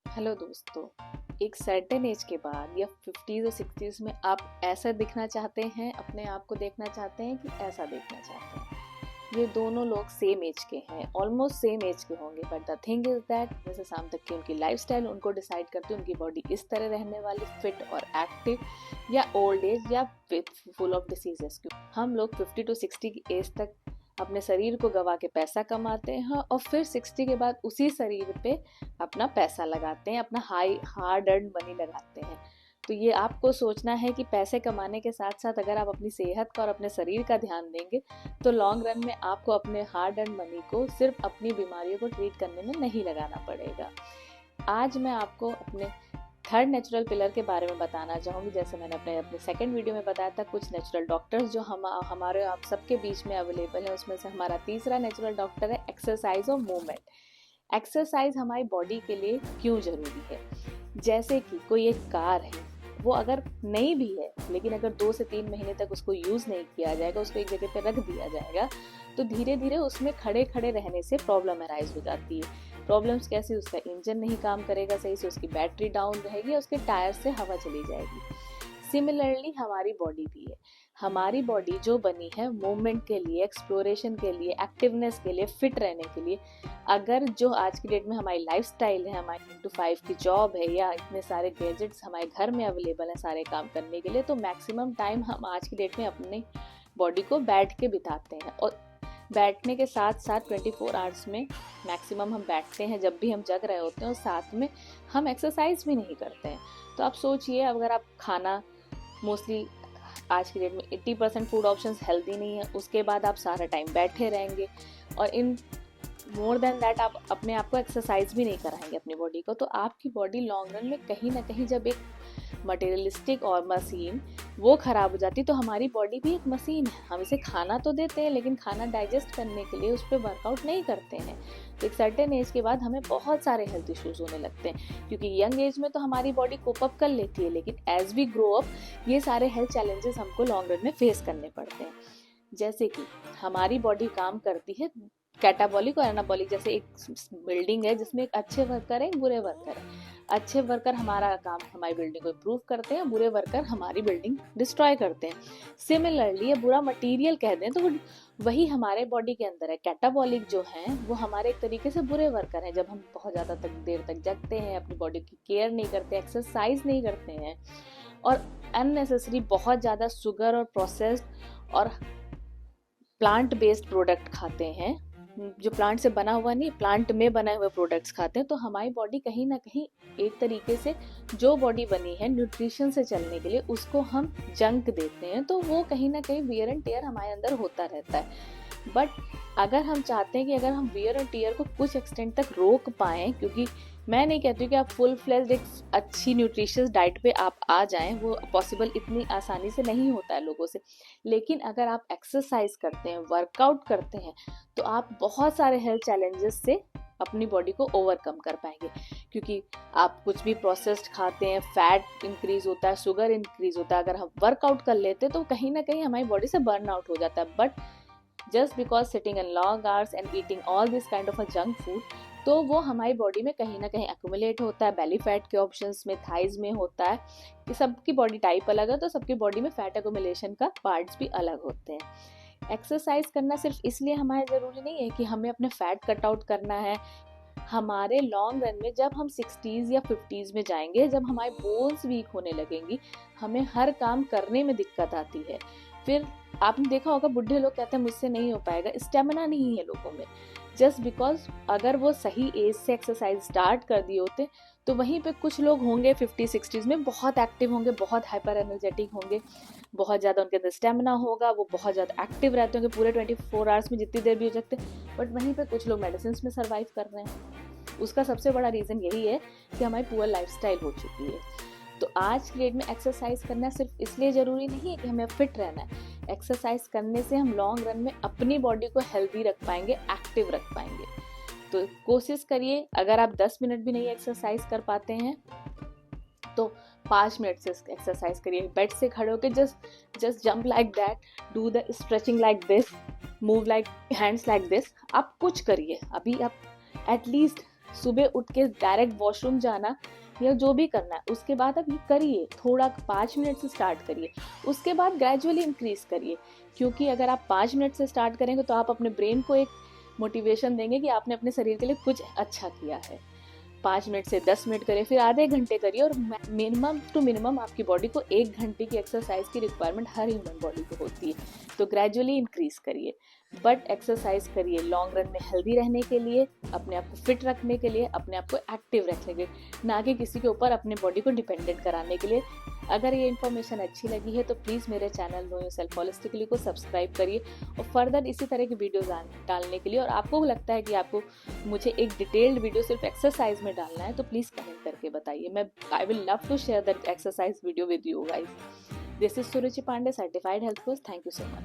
Hello दोस्तों। एक certain age के बाद या 50s और 60s में आप ऐसा दिखना चाहते हैं, अपने आप को देखना चाहते हैं कि ऐसा देखना चाहते हैं। ये दोनों लोग सेम एज के हैं, ऑलमोस्ट सेम एज के होंगे, but the thing is that जैसे शाम तक की उनकी लाइफस्टाइल उनको डिसाइड करती है उनकी बॉडी इस तरह रहने वाली, फिट और एक्टिव, या ओल्ड एज या फुल ऑफ डिसीजेस। हम लोग 50 to 60 की एज तक अपने शरीर को गवा के पैसा कमाते हैं और फिर 60 के बाद उसी शरीर पे अपना पैसा लगाते हैं, अपना हाई हार्ड अर्न मनी लगाते हैं। तो ये आपको सोचना है कि पैसे कमाने के साथ साथ अगर आप अपनी सेहत का और अपने शरीर का ध्यान देंगे तो लॉन्ग रन में आपको अपने हार्ड अर्न मनी को सिर्फ अपनी बीमारियों को ट्रीट करने में नहीं लगाना पड़ेगा। आज मैं आपको अपने थर्ड नेचुरल पिलर के बारे में बताना चाहूँगी। जैसे मैंने अपने अपने सेकंड वीडियो में बताया था, कुछ नेचुरल डॉक्टर्स जो हमारे आप सबके बीच में अवेलेबल है, उसमें से हमारा तीसरा नेचुरल डॉक्टर है एक्सरसाइज और मूवमेंट। एक्सरसाइज हमारी बॉडी के लिए क्यों ज़रूरी है? जैसे कि कोई एक कार है, वो अगर नई भी है लेकिन अगर 2 से 3 महीने तक उसको यूज़ नहीं किया जाएगा, उसको एक जगह पे रख दिया जाएगा, तो धीरे धीरे उसमें खड़े खड़े रहने से प्रॉब्लम अराइज हो जाती है। प्रॉब्लम्स कैसे? उसका इंजन नहीं काम करेगा सही से, उसकी बैटरी डाउन रहेगी, उसके टायर से हवा चली जाएगी। सिमिलरली हमारी बॉडी भी है। हमारी बॉडी जो बनी है मूवमेंट के लिए, एक्सप्लोरेशन के लिए, एक्टिवनेस के लिए, फिट रहने के लिए। अगर जो आज की डेट में हमारी लाइफस्टाइल है, हमारी 9 to 5 की जॉब है या इतने सारे गैजेट्स हमारे घर में अवेलेबल हैं सारे काम करने के लिए, तो मैक्सिमम टाइम हम आज की डेट में अपने बॉडी को बैठ के बिताते हैं। और बैठने के साथ साथ 24 आवर्स में मैक्सिमम हम बैठते हैं जब भी हम जग रहे होते हैं, और साथ में हम एक्सरसाइज भी नहीं करते हैं। तो आप सोचिए, अगर आप खाना मोस्टली आज की डेट में 80% फूड ऑप्शंस हेल्दी नहीं है, उसके बाद आप सारा टाइम बैठे रहेंगे और इन मोर देन दैट आप अपने आप को एक्सरसाइज भी नहीं कराएंगे अपनी बॉडी को, तो आपकी बॉडी लॉन्ग रन में कहीं ना कहीं जब एक मटेरियलिस्टिक और मशीन वो खराब हो जाती, तो हमारी बॉडी भी एक मशीन है। हम इसे खाना तो देते हैं लेकिन खाना डाइजेस्ट करने के लिए उस पर वर्कआउट नहीं करते हैं। तो एक सर्टेन एज के बाद हमें बहुत सारे हेल्थ इश्यूज होने लगते हैं, क्योंकि यंग एज में तो हमारी बॉडी कोप अप कर लेती है, लेकिन एज वी ग्रो अप ये सारे हेल्थ चैलेंजेस हमको लॉन्ग रन में फेस करने पड़ते हैं। जैसे कि हमारी बॉडी काम करती है कैटाबॉलिक और एनाबॉलिक, जैसे एक बिल्डिंग है जिसमें एक अच्छे वर्कर है, एक बुरे वर्कर है। अच्छे वर्कर हमारा काम, हमारी बिल्डिंग को इम्प्रूव करते हैं, बुरे वर्कर हमारी बिल्डिंग डिस्ट्रॉय करते हैं। सिमिलरली ये बुरा मटेरियल कह दें तो वही हमारे बॉडी के अंदर है। कैटाबॉलिक जो हैं वो हमारे एक तरीके से बुरे वर्कर हैं। जब हम बहुत ज़्यादा देर तक जगते हैं, अपनी बॉडी की केयर नहीं करते, एक्सरसाइज नहीं करते हैं और अननेसेसरी बहुत ज़्यादा शुगर और प्रोसेस्ड और प्लांट बेस्ड प्रोडक्ट खाते हैं, जो प्लांट से बना हुआ नहीं, प्लांट में बनाए हुए प्रोडक्ट्स खाते हैं, तो हमारी बॉडी कहीं ना कहीं एक तरीके से जो बॉडी बनी है न्यूट्रिशन से चलने के लिए, उसको हम जंक देते हैं, तो वो कहीं ना कहीं वियर एंड टेयर हमारे अंदर होता रहता है। बट अगर हम चाहते हैं कि अगर हम वियर एंड टेयर को कुछ एक्सटेंट तक रोक पाएँ, क्योंकि मैं नहीं कहती कि आप फुल फ्लेज्ड एक अच्छी न्यूट्रिशियस डाइट पे आप आ जाएं, वो पॉसिबल इतनी आसानी से नहीं होता है लोगों से, लेकिन अगर आप एक्सरसाइज करते हैं, वर्कआउट करते हैं, तो आप बहुत सारे हेल्थ चैलेंजेस से अपनी बॉडी को ओवरकम कर पाएंगे। क्योंकि आप कुछ भी प्रोसेस्ड खाते हैं, फैट इंक्रीज होता है, शुगर इंक्रीज होता है। अगर हम वर्कआउट कर लेते हैं तो कहीं ना कहीं हमारी बॉडी से बर्न आउट हो जाता है। But just because sitting in long hours and eating all this kind of a junk food, तो वो हमारी बॉडी में कहीं ना कहीं एक्यूमुलेट होता है। बेली फैट के ऑप्शंस में थाइज में होता है कि सबकी बॉडी टाइप अलग है, तो सबकी बॉडी में फैट एक्यूमुलेशन का पार्ट्स भी अलग होते हैं। एक्सरसाइज करना सिर्फ इसलिए हमारे ज़रूरी नहीं है कि हमें अपने फैट कट आउट करना है। हमारे लॉन्ग रन में जब हम 60s या 50s में जाएंगे, जब हमारी बोन्स वीक होने लगेंगी, हमें हर काम करने में दिक्कत आती है। फिर आपने देखा होगा बुढ़े लोग कहते हैं मुझसे नहीं हो पाएगा, स्टेमिना नहीं है लोगों में, जस्ट बिकॉज अगर वो सही एज से एक्सरसाइज स्टार्ट कर दिए होते तो वहीं पे कुछ लोग होंगे 50-60s में बहुत एक्टिव होंगे, बहुत हाइपर एनर्जेटिक होंगे, बहुत ज़्यादा उनके अंदर स्टेमिना होगा, वो बहुत ज़्यादा एक्टिव रहते होंगे पूरे 24 आवर्स में जितनी देर भी हो सकते। बट वहीं पे कुछ लोग मेडिसिन में सर्वाइव कर रहे हैं। उसका सबसे बड़ा रीज़न यही है कि हमारी पुअर लाइफस्टाइल हो चुकी है। तो आज की डेट में एक्सरसाइज करना सिर्फ इसलिए ज़रूरी नहीं है कि हमें फिट रहना है। एक्सरसाइज करने से हम लॉन्ग रन में अपनी बॉडी को हेल्दी रख पाएंगे, एक्टिव रख पाएंगे। तो कोशिश करिए, अगर आप 10 मिनट भी नहीं एक्सरसाइज कर पाते हैं तो 5 मिनट से एक्सरसाइज करिए। बेड से खड़े होकर just jump like that, do the stretching like this, move like hands like this. आप कुछ करिए, अभी आप एटलीस्ट सुबह उठ के डायरेक्ट वॉशरूम जाना या जो भी करना है, उसके बाद आप ये करिए, थोड़ा 5 मिनट से स्टार्ट करिए, उसके बाद ग्रेजुअली इंक्रीज करिए। क्योंकि अगर आप 5 मिनट से स्टार्ट करेंगे तो आप अपने ब्रेन को एक मोटिवेशन देंगे कि आपने अपने शरीर के लिए कुछ अच्छा किया है। 5 मिनट से 10 मिनट करिए, फिर आधे घंटे करिए, और मिनिमम टू मिनिमम आपकी बॉडी को 1 घंटे की एक्सरसाइज की रिक्वायरमेंट हर ह्यूमन बॉडी को होती है। तो ग्रेजुअली इंक्रीज करिए, बट एक्सरसाइज करिए लॉन्ग रन में हेल्दी रहने के लिए, अपने आप को फिट रखने के लिए, अपने आप को एक्टिव रखने के लिए, ना कि किसी के ऊपर अपने बॉडी को डिपेंडेंट कराने के लिए। अगर ये इन्फॉर्मेशन अच्छी लगी है तो प्लीज़ मेरे चैनल नो योरसेल्फ होलिस्टिकली को सब्सक्राइब करिए, और फर्दर इसी तरह की वीडियोज डालने के लिए, और आपको लगता है कि आपको मुझे एक डिटेल्ड वीडियो सिर्फ एक्सरसाइज में डालना है तो प्लीज़ कमेंट करके बताइए। I will love to share that exercise video with you guys. This is Suruchi Pandey, certified health coach. Thank you so much.